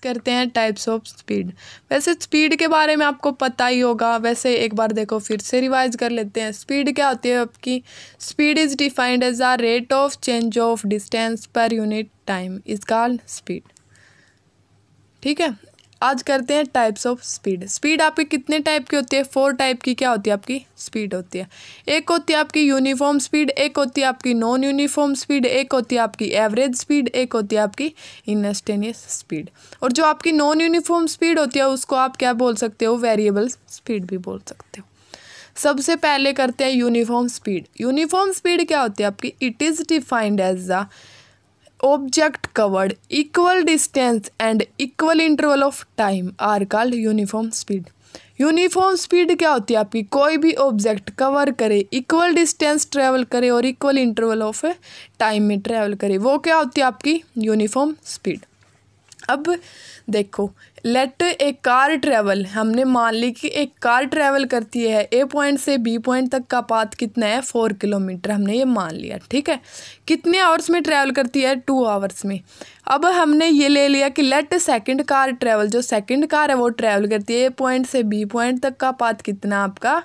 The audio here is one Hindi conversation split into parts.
करते हैं टाइप्स ऑफ स्पीड। वैसे स्पीड के बारे में आपको पता ही होगा, वैसे एक बार देखो फिर से रिवाइज कर लेते हैं। स्पीड क्या होती है आपकी? Speed is defined as the rate of change of distance per unit time is called speed. ठीक है, आज करते हैं टाइप्स ऑफ स्पीड। स्पीड आपकी कितने टाइप की होती है? 4 टाइप की क्या होती है आपकी स्पीड होती है। एक होती है आपकी यूनिफॉर्म स्पीड, एक होती है आपकी नॉन यूनिफॉर्म स्पीड, एक होती है आपकी एवरेज स्पीड, एक होती है आपकी इंस्टेंटेनियस स्पीड। और जो आपकी नॉन यूनिफॉर्म स्पीड होती है उसको आप क्या बोल सकते हो? वेरिएबल स्पीड भी बोल सकते हो। सबसे पहले करते हैं यूनिफॉर्म स्पीड। यूनिफॉर्म स्पीड क्या होती है आपकी? It is defined as the object covered equal distance and equal interval of time are called uniform speed। Uniform speed क्या होती है आपकी? कोई भी ऑब्जेक्ट कवर करे, इक्वल डिस्टेंस ट्रेवल करे और इक्वल इंटरवल ऑफ टाइम में ट्रेवल करे, वो क्या होती है आपकी यूनिफॉर्म स्पीड। अब देखो, लेट ए कार ट्रेवल, हमने मान ली कि एक कार ट्रेवल करती है ए पॉइंट से बी पॉइंट तक का पाथ कितना है? 4 किलोमीटर, हमने ये मान लिया। ठीक है, कितने आवर्स में ट्रैवल करती है? 2 आवर्स में। अब हमने ये ले लिया कि लेट सेकंड कार ट्रैवल, जो सेकंड कार है वो ट्रैवल करती है ए पॉइंट से बी पॉइंट तक का पाथ कितना आपका?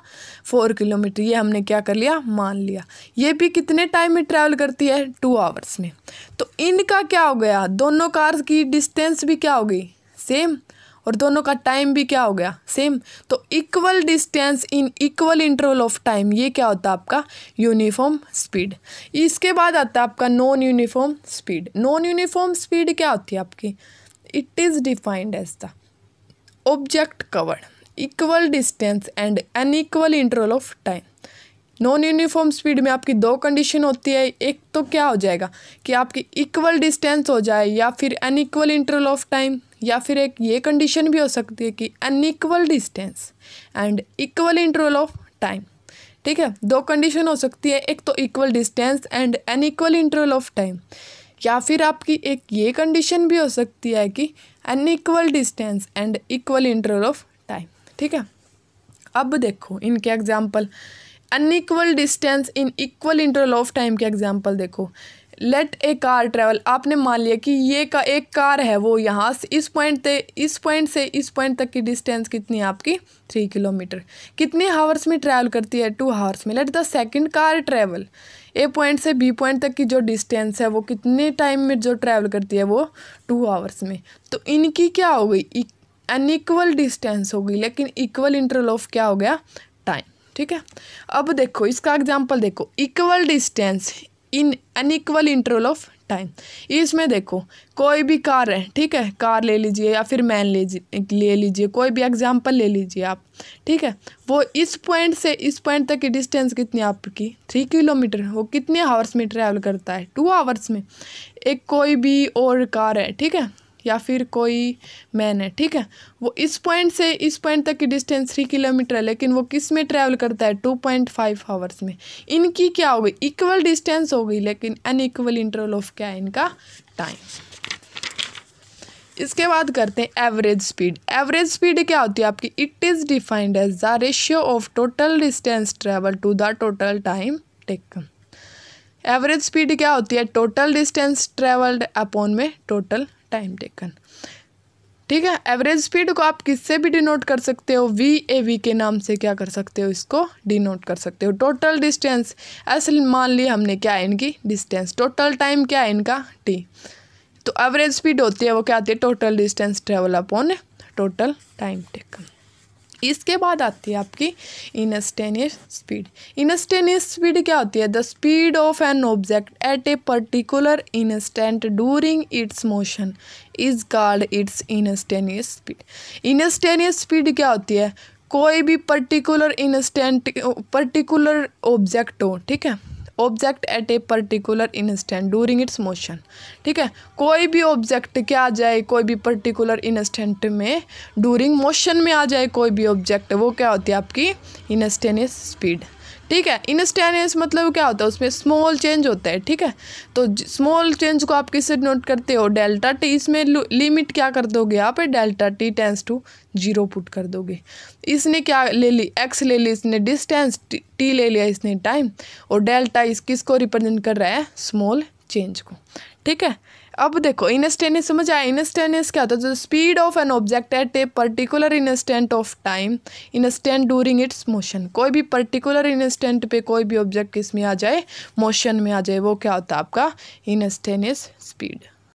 4 किलोमीटर। ये हमने क्या कर लिया? मान लिया। ये भी कितने टाइम में ट्रैवल करती है? 2 आवर्स में। तो इनका क्या हो गया? दोनों कार की डिस्टेंस भी क्या हो गई? सेम, और दोनों का टाइम भी क्या हो गया? सेम। तो equal distance in equal interval of time, ये क्या होता है आपका यूनिफॉर्म स्पीड। इसके बाद आता है आपका non uniform speed. Non uniform speed क्या होती है आपकी? It is defined as the object covered equal distance and unequal interval of time. Non uniform speed में आपकी 2 कंडीशन होती है। एक तो क्या हो जाएगा कि आपकी इक्वल डिस्टेंस हो जाए या फिर अनइक्वल इंटरवल ऑफ टाइम, या फिर एक ये कंडीशन भी हो सकती है कि unequal distance and equal interval of time. ठीक है, 2 कंडीशन हो सकती है, एक तो equal distance and unequal interval of time, या फिर आपकी एक ये कंडीशन भी हो सकती है कि unequal distance and equal interval of time. ठीक है, अब देखो इनके example. Unequal distance in equal interval of time के एग्जाम्पल देखो। लेट ए कार ट्रैवल, आपने मान लिया कि ये का एक कार है, वो यहाँ से इस पॉइंट से इस पॉइंट तक की डिस्टेंस कितनी है आपकी? 3 किलोमीटर। कितने हावर्स में ट्रैवल करती है? 2 हावर्स में। Let the second car travel, A point से बी पॉइंट तक की जो डिस्टेंस है वो कितने टाइम में जो ट्रैवल करती है? वो 2 आवर्स में। तो इनकी क्या हो गई? अनइक्वल डिस्टेंस हो गई, लेकिन इक्वल इंटरवल ऑफ क्या हो गया? टाइम। ठीक है, अब देखो इसका एग्जाम्पल देखो। Equal distance in unequal interval of time. इसमें देखो कोई भी कार है, ठीक है, कार ले लीजिए या फिर मैन ले लीजिए, कोई भी एग्जाम्पल ले लीजिए आप। ठीक है, वो इस पॉइंट से इस पॉइंट तक की डिस्टेंस कितनी आपकी? 3 किलोमीटर। वो कितने आवर्स में ट्रैवल करता है? 2 आवर्स में। एक कोई भी और कार है, ठीक है, या फिर कोई मैन है, ठीक है, वो इस पॉइंट से इस पॉइंट तक की डिस्टेंस 3 किलोमीटर है, लेकिन वो किस में ट्रैवल करता है? 2.5 आवर्स में। इनकी क्या हो गई? इक्वल डिस्टेंस हो गई, लेकिन अनइक्वल इंटरवल ऑफ क्या है इनका? टाइम। इसके बाद करते हैं एवरेज स्पीड। एवरेज स्पीड क्या होती है आपकी? It is defined as the ratio of total distance travel to the total time taken. Average speed क्या होती है? टोटल डिस्टेंस ट्रेवल्ड अपॉन में टोटल टाइम टेकन। ठीक है, एवरेज स्पीड को आप किससे भी डिनोट कर सकते हो? VAV के नाम से क्या कर सकते हो? इसको डिनोट कर सकते हो। टोटल डिस्टेंस ऐसे मान ली हमने, क्या है इनकी? डिस्टेंस। टोटल टाइम क्या है इनका? T। तो एवरेज स्पीड होती है वो क्या आती है? Total distance travel upon total time taken. इसके बाद आती है आपकी इंस्टेंटेनियस स्पीड। इंस्टेंटेनियस स्पीड क्या होती है? The speed of an object at a particular instant during it's motion is called its instantaneous speed. Instantaneous speed क्या होती है? कोई भी पर्टिकुलर ऑब्जेक्ट हो, ठीक है, object at a particular instant during it's motion. ठीक है, कोई भी ऑब्जेक्ट क्या आ जाए? कोई भी पर्टिकुलर इंस्टेंट में डूरिंग मोशन में आ जाए कोई भी ऑब्जेक्ट, वो क्या होती है आपकी? Instantaneous speed. ठीक है, इंस्टेंटेनियस मतलब क्या होता है? उसमें स्मॉल चेंज होता है। ठीक है, तो स्मॉल चेंज को आप किससे नोट करते हो? Delta T. इसमें लिमिट क्या कर दोगे आप? Delta T tends to 0 put कर दोगे। इसने क्या ले ली? x ले ली इसने, डिस्टेंस t ले लिया इसने, टाइम, और डेल्टा इस किसको रिप्रेजेंट कर रहा है? स्मॉल चेंज को। ठीक है, अब देखो इंस्टेंटेनियस समझ आया। इंस्टेंटेनियस क्या होता है? The speed of an object at a particular instant of time, instant during its motion. कोई भी पर्टिकुलर इंस्टेंट पे कोई भी ऑब्जेक्ट किस में आ जाए, मोशन में आ जाए, वो क्या होता है आपका इंस्टेंटेनियस स्पीड।